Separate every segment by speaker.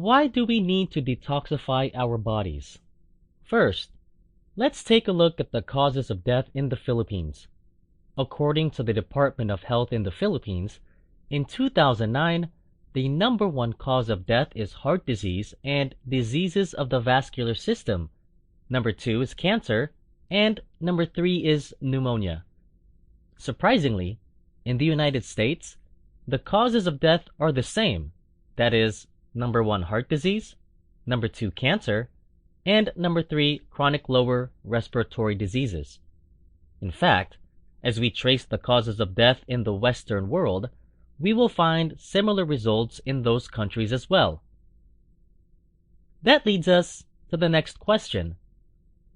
Speaker 1: why do we need to detoxify our bodies? First, let's take a look at the causes of death in the Philippines. According to the Department of Health in the Philippines, in 2009, the number one cause of death is heart disease and diseases of the vascular system. Number 2 is cancer, and number 3 is pneumonia. Surprisingly, in the United States, the causes of death are the same. That is, number 1 heart disease, number 2 cancer, and number 3 chronic lower respiratory diseases. In fact, as we trace the causes of death in the Western world, we will find similar results in those countries as well. That leads us to the next question.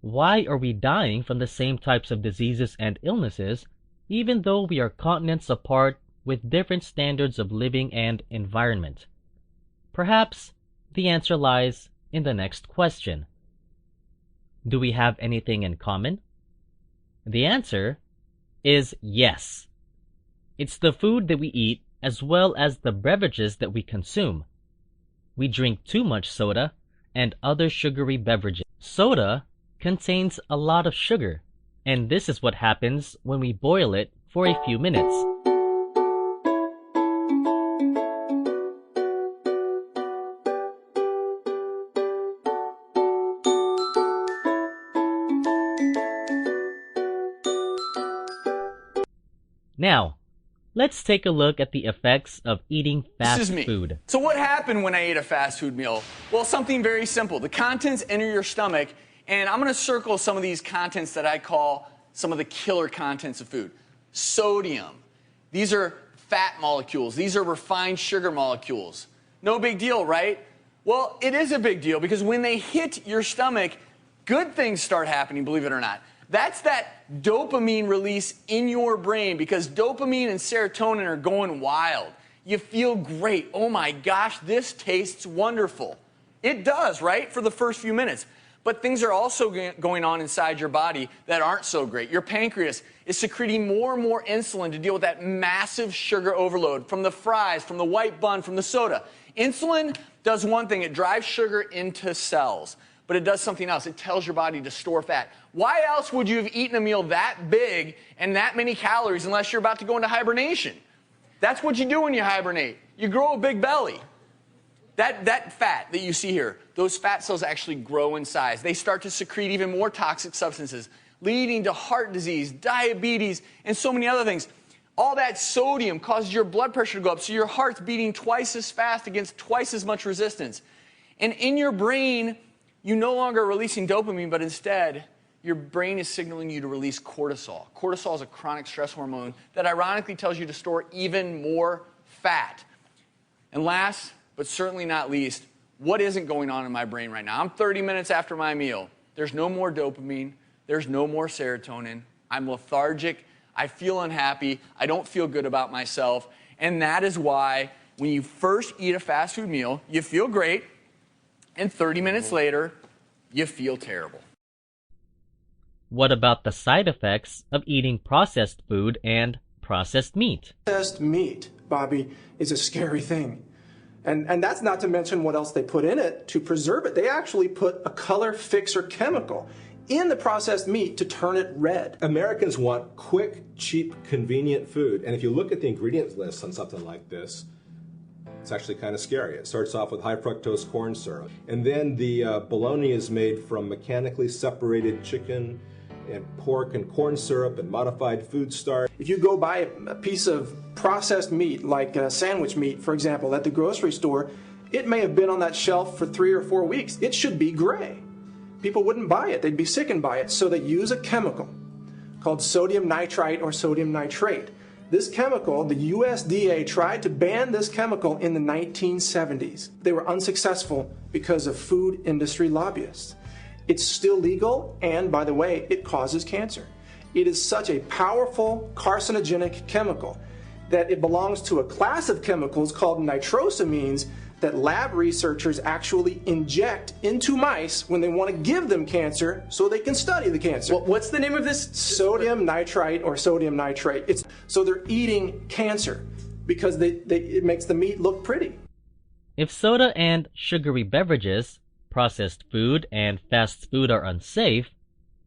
Speaker 1: Why are we dying from the same types of diseases and illnesses, even though we are continents apart with different standards of living and environment? Perhaps the answer lies in the next question. Do we have anything in common? The answer is yes. It's the food that we eat as well as the beverages that we consume. We drink too much soda and other sugary beverages. Soda contains a lot of sugar, and this is what happens when we boil it for a few minutes. Now, let's take a look at the effects of eating fast food.
Speaker 2: So what happened when I ate a fast food meal? Well, something very simple. The contents enter your stomach, and I'm going to circle some of these contents that I call some of the killer contents of food. Sodium. These are fat molecules. These are refined sugar molecules. No big deal, right? Well, it is a big deal because when they hit your stomach, good things start happening, believe it or not. That's that dopamine release in your brain because dopamine and serotonin are going wild. You feel great. Oh my gosh, this tastes wonderful. It does, right? For the first few minutes. But things are also going on inside your body that aren't so great. Your pancreas is secreting more and more insulin to deal with that massive sugar overload from the fries, from the white bun, from the soda. Insulin does one thing. It drives sugar into cells. But it does something else. It tells your body to store fat. Why else would you have eaten a meal that big and that many calories unless you're about to go into hibernation? That's what you do when you hibernate. You grow a big belly. That fat that you see here, those fat cells actually grow in size. They start to secrete even more toxic substances, leading to heart disease, diabetes, and so many other things. All that sodium causes your blood pressure to go up, so your heart's beating twice as fast against twice as much resistance. And in your brain, you no longer are releasing dopamine, but instead, your brain is signaling you to release cortisol. Cortisol is a chronic stress hormone that ironically tells you to store even more fat. And last, but certainly not least, what isn't going on in my brain right now? I'm 30 minutes after my meal. There's no more dopamine. There's no more serotonin. I'm lethargic. I feel unhappy. I don't feel good about myself. And that is why when you first eat a fast food meal, you feel great. And 30 minutes later, you feel terrible.
Speaker 1: What about the side effects of eating processed food and processed meat?
Speaker 3: Processed meat, Bobby, is a scary thing. And that's not to mention what else they put in it to preserve it. They actually put a color fixer chemical in the processed meat to turn it red.
Speaker 4: Americans want quick, cheap, convenient food. And if you look at the ingredients list on something like this, it's actually kind of scary. It starts off with high fructose corn syrup. And then the bologna is made from mechanically separated chicken and pork and corn syrup and modified food starch.
Speaker 3: If you go buy a piece of processed meat, like sandwich meat, for example, at the grocery store, it may have been on that shelf for 3 or 4 weeks. It should be gray. People wouldn't buy it. They'd be sickened by it. So they use a chemical called sodium nitrite or sodium nitrate. This chemical, the USDA tried to ban this chemical in the 1970s. They were unsuccessful because of food industry lobbyists. It's still legal, and by the way, it causes cancer. It is such a powerful carcinogenic chemical that it belongs to a class of chemicals called nitrosamines that lab researchers actually inject into mice when they want to give them cancer so they can study the cancer.
Speaker 2: What's the name of this?
Speaker 3: Sodium nitrite or sodium nitrate. So they're eating cancer because it makes the meat look pretty.
Speaker 1: If soda and sugary beverages, processed food, and fast food are unsafe,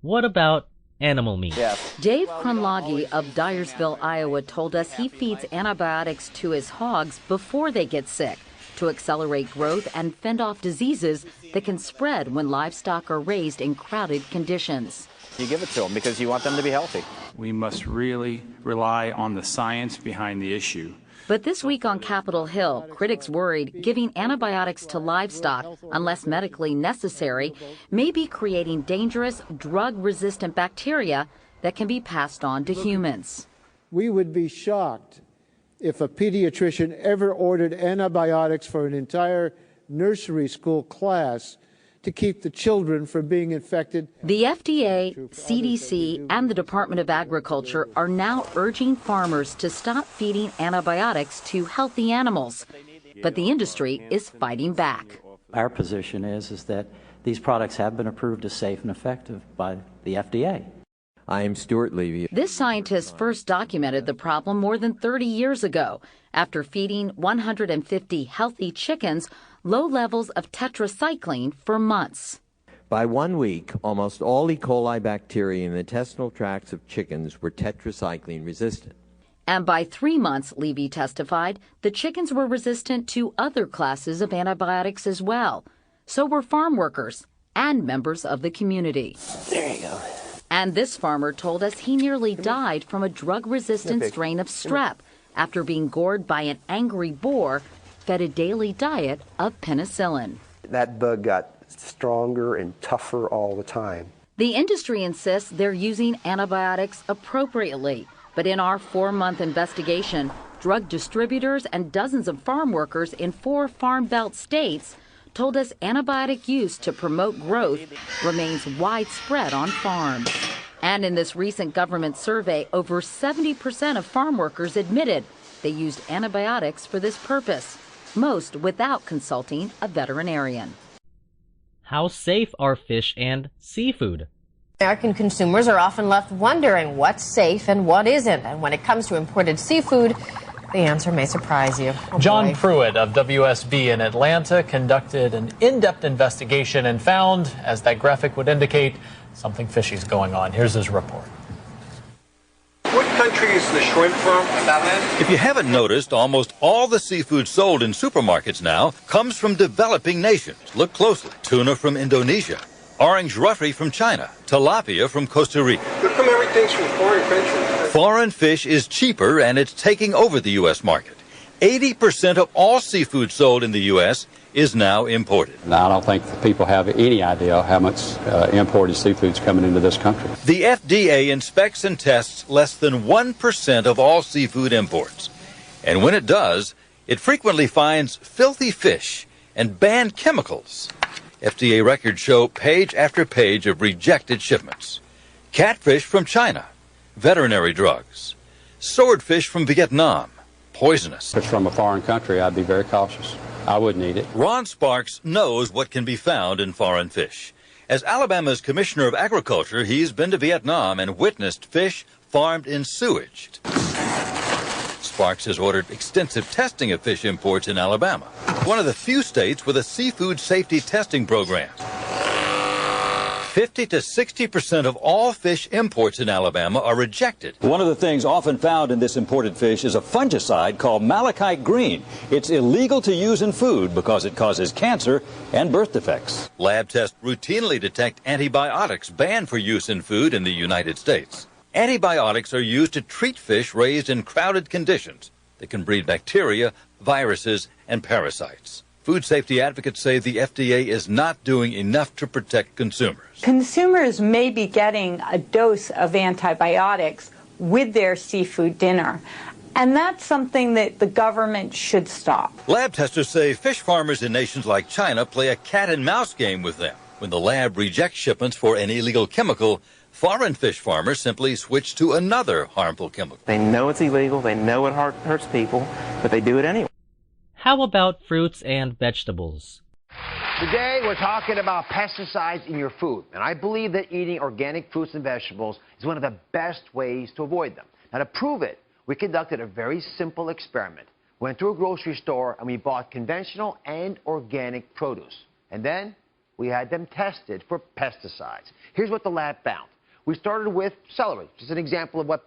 Speaker 1: what about animal meat?
Speaker 5: Dave Krunlagi of Dyersville, Iowa told us he feeds antibiotics to his hogs before they get sick to accelerate growth and fend off diseases that can spread when livestock are raised in crowded conditions.
Speaker 6: You give it to them because you want them to be healthy.
Speaker 7: We must really rely on the science behind the issue.
Speaker 5: But this week on Capitol Hill, critics worried giving antibiotics to livestock, unless medically necessary, may be creating dangerous drug-resistant bacteria that can be passed on to humans.
Speaker 8: We would be shocked if a pediatrician ever ordered antibiotics for an entire nursery school class to keep the children from being infected.
Speaker 5: The FDA, CDC, and the Department of Agriculture are now urging farmers to stop feeding antibiotics to healthy animals. But the industry is fighting back.
Speaker 9: Our position is that these products have been approved as safe and effective by the FDA.
Speaker 10: I am Stuart Levy.
Speaker 5: This scientist first documented the problem more than 30 years ago after feeding 150 healthy chickens low levels of tetracycline for months.
Speaker 10: By 1 week, almost all E. coli bacteria in the intestinal tracts of chickens were tetracycline resistant.
Speaker 5: And by 3 months, Levy testified, the chickens were resistant to other classes of antibiotics as well. So were farm workers and members of the community.
Speaker 6: There you go.
Speaker 5: And this farmer told us he nearly died from a drug-resistant strain of strep after being gored by an angry boar fed a daily diet of penicillin.
Speaker 11: That bug got stronger and tougher all the time.
Speaker 5: The industry insists they're using antibiotics appropriately, but in our 4-month investigation, drug distributors and dozens of farm workers in 4 Farm Belt states told us antibiotic use to promote growth remains widespread on farms. And in this recent government survey, over 70% of farm workers admitted they used antibiotics for this purpose, most without consulting a veterinarian.
Speaker 1: How safe are fish and seafood?
Speaker 12: American consumers are often left wondering what's safe and what isn't. And when it comes to imported seafood, the answer may surprise you.
Speaker 13: John Pruitt of WSB in Atlanta conducted an in-depth investigation and found, as that graphic would indicate, something fishy's going on. Here's his report.
Speaker 14: What country is the shrimp from?
Speaker 15: If you haven't noticed, almost all the seafood sold in supermarkets now comes from developing nations. Look closely. Tuna from Indonesia, orange roughy from China, tilapia from Costa Rica.
Speaker 14: How come everything's from foreign countries?
Speaker 15: Foreign fish is cheaper and it's taking over the U.S. market. 80% of all seafood sold in the U.S. is now imported.
Speaker 16: Now, I don't think the people have any idea how much imported seafood's coming into this country.
Speaker 15: The FDA inspects and tests less than 1% of all seafood imports. And when it does, it frequently finds filthy fish and banned chemicals. FDA records show page after page of rejected shipments. Catfish from China, veterinary drugs, swordfish from Vietnam, poisonous.
Speaker 16: If it's from a foreign country, I'd be very cautious. I wouldn't eat it.
Speaker 15: Ron Sparks knows what can be found in foreign fish. As Alabama's Commissioner of Agriculture, he's been to Vietnam and witnessed fish farmed in sewage. Sparks has ordered extensive testing of fish imports in Alabama, one of the few states with a seafood safety testing program. 50 to 60% of all fish imports in Alabama are rejected.
Speaker 17: One of the things often found in this imported fish is a fungicide called malachite green. It's illegal to use in food because it causes cancer and birth defects.
Speaker 15: Lab tests routinely detect antibiotics banned for use in food in the United States. Antibiotics are used to treat fish raised in crowded conditions that can breed bacteria, viruses, and parasites. Food safety advocates say the FDA is not doing enough to protect consumers.
Speaker 18: Consumers may be getting a dose of antibiotics with their seafood dinner, and that's something that the government should stop.
Speaker 15: Lab testers say fish farmers in nations like China play a cat-and-mouse game with them. When the lab rejects shipments for an illegal chemical, foreign fish farmers simply switch to another harmful chemical.
Speaker 6: They know it's illegal, they know it hurts people, but they do it anyway.
Speaker 1: How about fruits and vegetables?
Speaker 19: Today we're talking about pesticides in your food, and I believe that eating organic fruits and vegetables is one of the best ways to avoid them. Now, to prove it, we conducted a very simple experiment. Went to a grocery store and we bought conventional and organic produce. And then we had them tested for pesticides. Here's what the lab found. We started with celery, just an example of what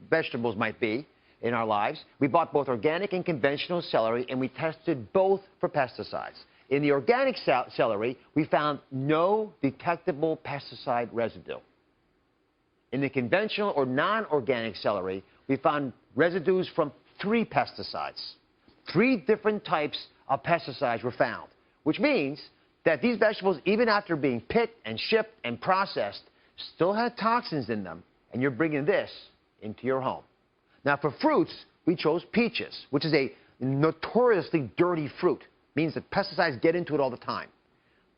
Speaker 19: vegetables might be in our lives. We bought both organic and conventional celery, and we tested both for pesticides. In the organic celery, we found no detectable pesticide residue. In the conventional or non-organic celery, we found residues from 3 pesticides. 3 different types of pesticides were found, which means that these vegetables, even after being picked and shipped and processed, still had toxins in them, and you're bringing this into your home. Now, for fruits, we chose peaches, which is a notoriously dirty fruit. It means that pesticides get into it all the time.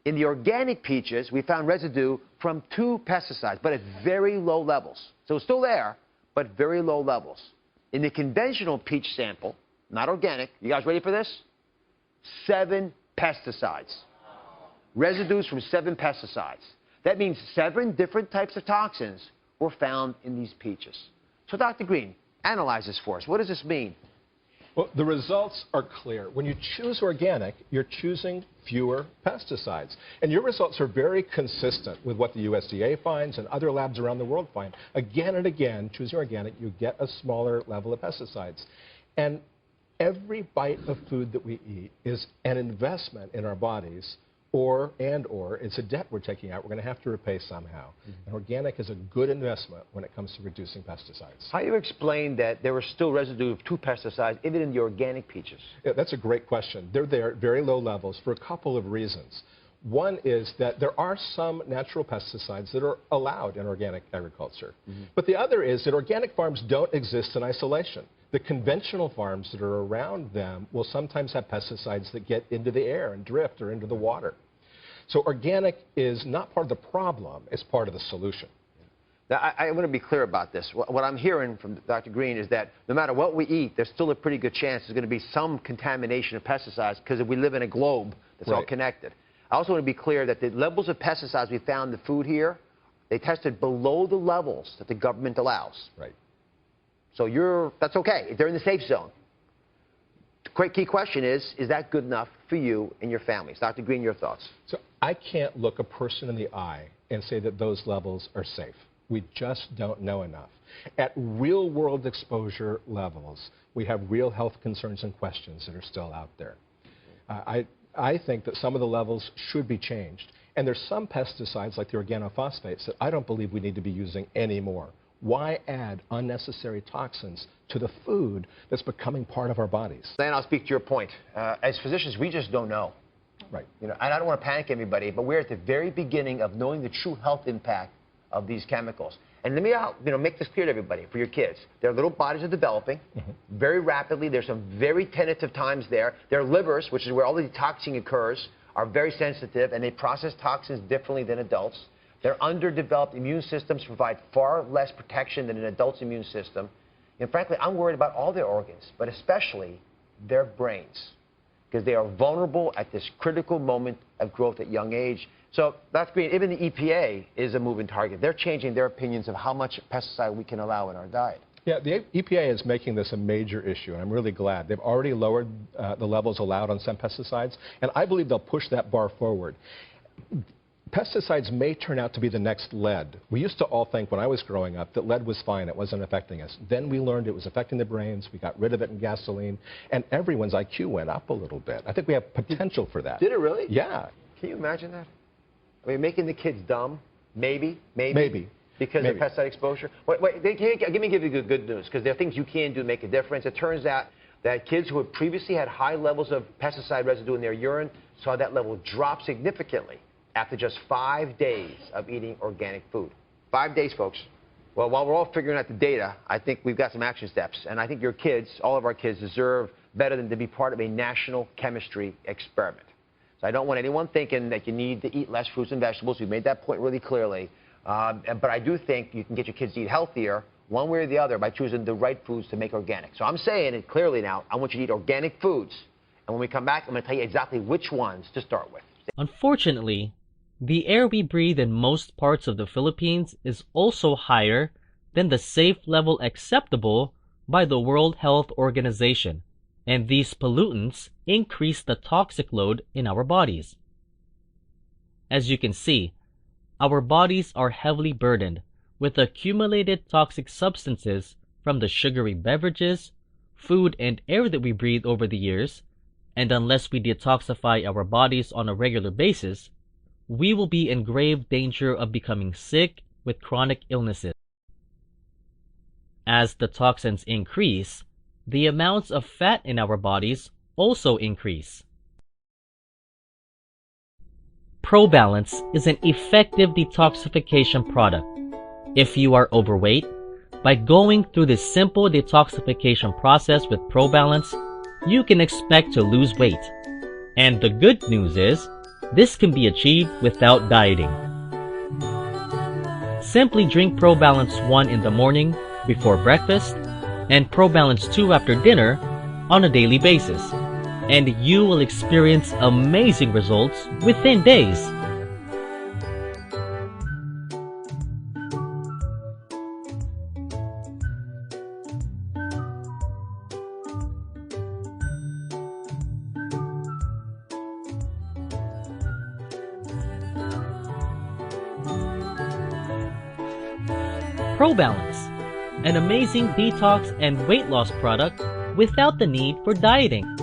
Speaker 19: In the organic peaches, we found residue from 2 pesticides, but at very low levels. So it's still there, but very low levels. In the conventional peach sample, not organic, you guys ready for this? 7 pesticides. Residues from 7 pesticides. That means 7 different types of toxins were found in these peaches. So, Dr. Green, analyze this for us. What does this mean?
Speaker 4: Well, the results are clear. When you choose organic, you're choosing fewer pesticides. And your results are very consistent with what the USDA finds and other labs around the world find. Again and again, choosing organic, you get a smaller level of pesticides. And every bite of food that we eat is an investment in our bodies, or it's a debt we're taking out. We're going to have to repay somehow. And organic is a good investment when it comes to reducing pesticides.
Speaker 19: How do you explain that there was still residue of 2 pesticides even in the organic peaches?
Speaker 4: Yeah, that's a great question. They're there at very low levels for a couple of reasons. One is that there are some natural pesticides that are allowed in organic agriculture. But the other is that organic farms don't exist in isolation. The conventional farms that are around them will sometimes have pesticides that get into the air and drift or into the water. So organic is not part of the problem, it's part of the solution.
Speaker 19: Now, I want to be clear about this. What I'm hearing from Dr. Green is that no matter what we eat, there's still a pretty good chance there's going to be some contamination of pesticides because we live in a globe that's all connected. I also want to be clear that the levels of pesticides we found in the food here, they tested below the levels that the government allows.
Speaker 4: Right.
Speaker 19: So that's okay. They're in the safe zone. The key question is that good enough for you and your families? Dr. Green, your thoughts?
Speaker 4: So I can't look a person in the eye and say that those levels are safe. We just don't know enough. At real-world exposure levels, we have real health concerns and questions that are still out there. I think that some of the levels should be changed. And there's some pesticides, like the organophosphates, that I don't believe we need to be using anymore. Why add unnecessary toxins to the food that's becoming part of our bodies?
Speaker 19: Then I'll speak to your point. As physicians, we just don't know.
Speaker 4: Right.
Speaker 19: And I don't want to panic everybody, but we're at the very beginning of knowing the true health impact of these chemicals. And let me make this clear to everybody, for your kids. Their little bodies are developing very rapidly. There's some very tentative times there. Their livers, which is where all the detoxing occurs, are very sensitive, and they process toxins differently than adults. Their underdeveloped immune systems provide far less protection than an adult's immune system. And frankly, I'm worried about all their organs, but especially their brains, because they are vulnerable at this critical moment of growth at young age. So that's green. Even the EPA is a moving target. They're changing their opinions of how much pesticide we can allow in our diet.
Speaker 4: Yeah, the EPA is making this a major issue, and I'm really glad. They've already lowered the levels allowed on some pesticides, and I believe they'll push that bar forward. Pesticides may turn out to be the next lead. We used to all think when I was growing up that lead was fine, it wasn't affecting us. Then we learned it was affecting the brains, we got rid of it in gasoline, and everyone's IQ went up a little bit. I think we have potential for that.
Speaker 19: Did it really?
Speaker 4: Yeah.
Speaker 19: Can you imagine that? I mean, making the kids dumb, maybe. Because of pesticide exposure. Let me give you good news, because there are things you can do to make a difference. It turns out that kids who had previously had high levels of pesticide residue in their urine saw that level drop significantly after just 5 days of eating organic food. 5 days, folks. Well, while we're all figuring out the data, I think we've got some action steps. And I think your kids, all of our kids, deserve better than to be part of a national chemistry experiment. So I don't want anyone thinking that you need to eat less fruits and vegetables. We've made that point really clearly. But I do think you can get your kids to eat healthier one way or the other by choosing the right foods to make organic. So I'm saying it clearly now. I want you to eat organic foods. And when we come back, I'm going to tell you exactly which ones to start with.
Speaker 1: Unfortunately, the air we breathe in most parts of the Philippines is also higher than the safe level acceptable by the World Health Organization, and these pollutants increase the toxic load in our bodies. As you can see, our bodies are heavily burdened with accumulated toxic substances from the sugary beverages, food, and air that we breathe over the years, and unless we detoxify our bodies on a regular basis, we will be in grave danger of becoming sick with chronic illnesses. As the toxins increase, the amounts of fat in our bodies also increase. ProBalance is an effective detoxification product. If you are overweight, by going through this simple detoxification process with ProBalance, you can expect to lose weight. And the good news is, this can be achieved without dieting. Simply drink ProBalance 1 in the morning before breakfast and ProBalance 2 after dinner on a daily basis, and you will experience amazing results within days. ProBalance, an amazing detox and weight loss product without the need for dieting.